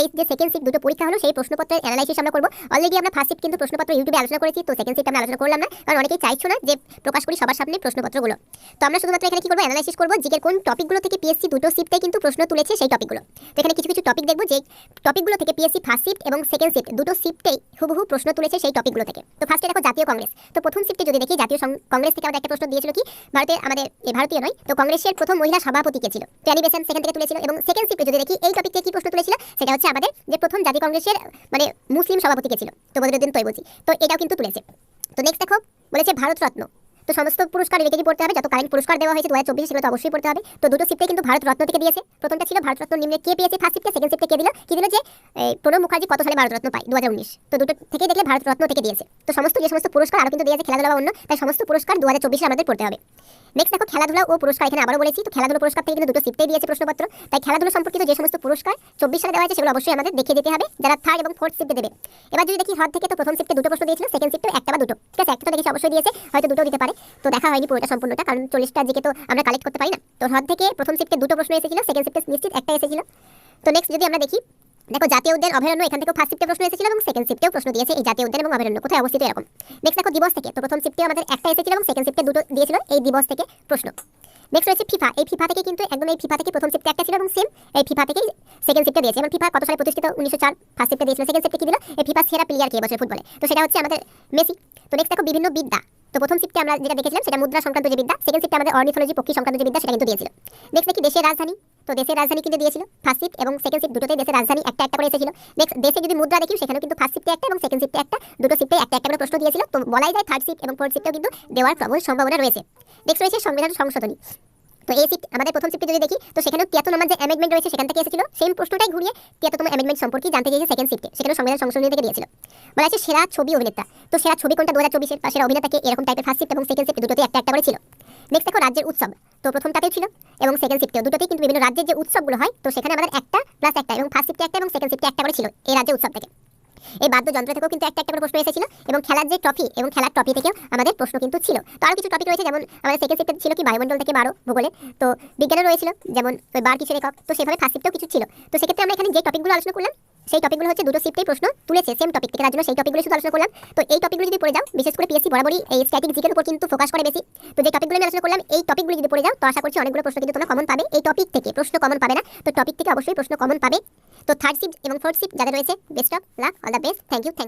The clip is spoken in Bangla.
এই যে সেকেন্ড শিফট দুটো পরীক্ষা হলো সেই প্রশ্নপত্রের অ্যানালাইসিস আমরা করব। অলরেডি আমরা ফার্স্ট শিফট কিন্তু প্রশ্নপত্র ইউটিউবে আলোচনা করেছি, তো সেকেন্ড শিফট আমরা আলোচনা করলাম না, কারণ অনেকেই চাইছো না যে প্রকাশ করি সবার সামনে প্রশ্নপত্রগুলো। তো আমরা শুধুমাত্র এখানে কি করব, অ্যানালাইসিস করব জিকের কোন টপিকগুলো থেকে পিএসসি দুটো শিফটে কিন্তু প্রশ্ন তুলেছে সেই টপিকগুলো। তো এখানে কিছু কিছু টপিক দেখব যে টপিকগুলো থেকে পিএসসি ফার্স্ট শিফট এবং সেকেন্ড শিফট দুটো শিফটেই হুবহু প্রশ্ন তুলেছে সেই টপিকগুলো থেকে। তো ফার্স্টে দেখো জাতীয় কংগ্রেস। তো প্রথম শিফটে যদি দেখি জাতীয় কংগ্রেস থেকে আমাদের একটা প্রশ্ন দিয়েছিল কি, ভারতীয় নয়, তো কংগ্রেসের প্রথম মহিলা সভাপতি কে ছিল, ট্যানি বেসেন্ট সেখান থেকে তুলেছিল। এবং সেকেন্ড শিফটে যদি দেখি এই টপিক থেকে কি প্রশ্ন তুলেছিল, সেটা হচ্ছে আমাদের যে প্রথম জাতীয় কংগ্রেসের মুসলিম সভাপতি কে ছিল, তো বদরুদ্দিন তৈবজি, তো এটাও কিন্তু তুলেছে। তো নেক্সট দেখো বলেছে ভারতরত্ন। তো সমস্ত পুরস্কার রেখে পড়তে হবে, যত কারেন্ট পুরস্কার দেওয়া হয়েছে 2024 সেগুলো তো অবশ্যই পড়তে হবে। তো দুটো শিফটে কিন্তু ভারতরত্ন থেকে দিয়েছে। প্রথমটা ছিল ভারতরত্ন নিম্নে কে পেয়েছে ফার্স্ট শিফটে, সেকেন্ড শিফটে কে দিল যে প্রণব মুখার্জি কত সালে ভারতরত্ন পায় 2019। তো দুটো থেকে দেখলে ভারতরত্ন থেকে দিয়েছে। তো সমস্ত পুরস্কার আরও কিন্তু দিয়েছে খেলাধুলা বা অন্য, তাই সমস্ত পুরস্কার 2024 আমাদের পড়তে হবে। নেক্সট দেখো খেলাধুলা ও পুরস্কার, এখানে আবারও বলেছি তো খেলাধুলা পুরস্কার থেকে কিন্তু দুটো শিফটে দিয়েছে প্রশ্নপত্র, তাই খেলাধুলা সম্পর্কিত যে সমস্ত পুরস্কার 24 সালে দেওয়া হয়েছে সেগুলো অবশ্যই আমাদের দেখে যেতে হবে যারা থার্ড এবং ফোর্থ শিফটে দেবে। এবার যদি দেখি হ্রদ থেকে, তো প্রথম শিফটে দুটো প্রশ্ন দিয়েছিল, সেকেন্ড শিফটে একটা বা দুটো, ঠিক আছে, একটা তো দেখেছি অবশ্যই দিয়েছে, হয়তো দুটো দিতে পারে। তো দেখা হয়নি পুরোটা সম্পূর্ণটা, কারণ 40টা জিকে তো আমরা কালেক্ট করতে পারি না। তো হ্রদ থেকে প্রথম শিফটে দুটো প্রশ্ন এসেছিল, সেকেন্ড শিফটে নিশ্চিত একটা এসেছিল। তো নেক্সট যদি আমরা দেখি, দেখো জাতীয় উদ্যান অভয়ারণ্য, এখান থেকে ফার্স্ট শিফটে প্রশ্ন এসেছিল এবং সেকেন্ড শিফটেও প্রশ্ন দিয়েছে এই জাতীয় উদ্যান এবং অভয়ারণ্য কোথায় অবস্থিত এরকম। নেক্সট দেখো দিবস থেকে, তো প্রথম শিফটে আমাদের একটা এসেছিল এবং সেকেন্ড শিফটে দুটো দিয়েছিল এই দিবস থেকে প্রশ্ন। নেক্সট রয়েছে ফিফা। এই ফিফা থেকে কিন্তু একদম এই ফিফা থেকে প্রথম শিফটে একটা ছিল এবং সেম এই ফিফা থেকেই সেকেন্ড শিফটে দিয়েছে। এবং ফিফা কত সালে প্রতিষ্ঠিত, 1904, ফার্স্ট শিফটে দিয়েছিল। সেকেন্ড শিফটে কি দিল, এই ফিফা সেরা প্লেয়ার কে এবছর ফুটবলে, তো সেটা হচ্ছে আমাদের মেসি। তো নেক্সট দেখো বিভিন্ন বিদ্যা। তো প্রথম শিফটে আমরা যেটা দেখেছিলাম সেটা মুদ্রা সংক্রান্ত যে বিদ্যা, সেকেন্ড শিফটে আমাদের অর্নিথোলজি পক্ষী সংক্রান্ত যে বিদ্যা সেটা কিন্তু দিয়েছিল। নেক্সট দেখি দেশের রাজধানী। তো দেশের রাজধানী কিন্তু দিয়েছিল ফার্স্ট শিফট এবং সেকেন্ড শিফট দুটোতেই দেশের রাজধানী একটা একটা করে এসেছিল। নেক্সট দেশে যদি মুদ্রা দেখি সেখানেও কিন্তু ফার্স্ট শিফটে একটা এবং সেকেন্ড শিফটে একটা, দুটো শিফটে একটা একটা করে প্রশ্ন দিয়েছিল। তো বলাই যায় থার্ড শিফট এবং ফোর্থ শিফটেও কিন্তু দেওয়ার প্রবল সম্ভাবনা রয়েছে। নেক্সট রয়েছে সংবিধান সংশোধনী। তো এই শিফট আমাদের প্রথম শিফটে যদি দেখি, তো সেখানেও 73 নম্বর যে অ্যামেন্ডমেন্ট রয়েছে সেখান থেকে এসেছিল, সেম প্রশ্নটাই ঘুরিয়ে 73তম অ্যামেন্ডমেন্ট সম্পর্কে জানতে চেয়েছে সেকেন্ড শিফটে, সেখানে সংবিধান সংশোধনী থেকে দিয়েছিল। বলা আছে সেরা ছবি অভিনেতা। তো সেরা ছবি কোনটা 2024 সেরা অভিনেতাকে, এরকম টাইপের ফার্স্ট শিফট এবং সেকেন্ড শিফট দুটোতে একটা একটা করে ছিল। নেক্সট দেখো রাজ্যের উৎসব। তো প্রথমটাতেও ছিল এবং সেকেন্ড শিফটেও দুটোতেই কিন্তু বিভিন্ন রাজ্যের যে উৎসবগুলো হয়, তো সেখানে আমাদের একটা প্লাস একটা এবং ফার্স্ট শিফটে একটা এবং সেকেন্ড শিফটে একটা করে ছিল এই রাজ্যের উৎসব থেকে। এই বাদ্যযন্ত্র থেকেও কিন্তু একটা একটা করে প্রশ্ন এসেছিল এবং খেলার যে ট্রফি এবং খেলার ট্রফি থেকেও আমাদের প্রশ্ন কিন্তু ছিল। তো আরও কিছু টপিক রয়েছে, যেমন আমাদের সেকেন্ড শিফটে ছিল কি বায়ুমণ্ডল থেকে 12 ভূগোলে, তো বিজ্ঞানে রয়েছিল যেমন ওই বার কিসের একক, তো সেভাবে ফার্স্ট শিফটেও কিছু ছিল। তো সেক্ষেত্রে আমরা এখানে যে টপিকগুলো আলোচনা করলাম সেই টপিকগুলো হচ্ছে দুটো শিফটেই প্রশ্ন তুলেছে সেম টপিক থেকে, তার জন্য সেই টপিকগুলো শুধু আলোচনা করলাম। তো এই টপিকগুলো যদি পড়ে যাও, বিশেষ করে পিএসসি বরাবরই এই স্ট্যাটিক জিকের উপর কিন্তু ফোকাস করে বেশি। তো যে টপিকগুলো আমি আলোচনা করলাম এই টপিকগুলো যদি পড়ে যাও, তো আশা করছি অনেকগুলো প্রশ্ন কিন্তু তোমরা কমন পাবে। এই টপিক থেকে প্রশ্ন কমন পাবে না, তো টপিক থেকে অবশ্যই প্রশ্ন কমন পাবে। তো থার্ড শিফট এবং ফোর্থ শিফট যাদের রয়েছে, best of luck, all the best, thank you.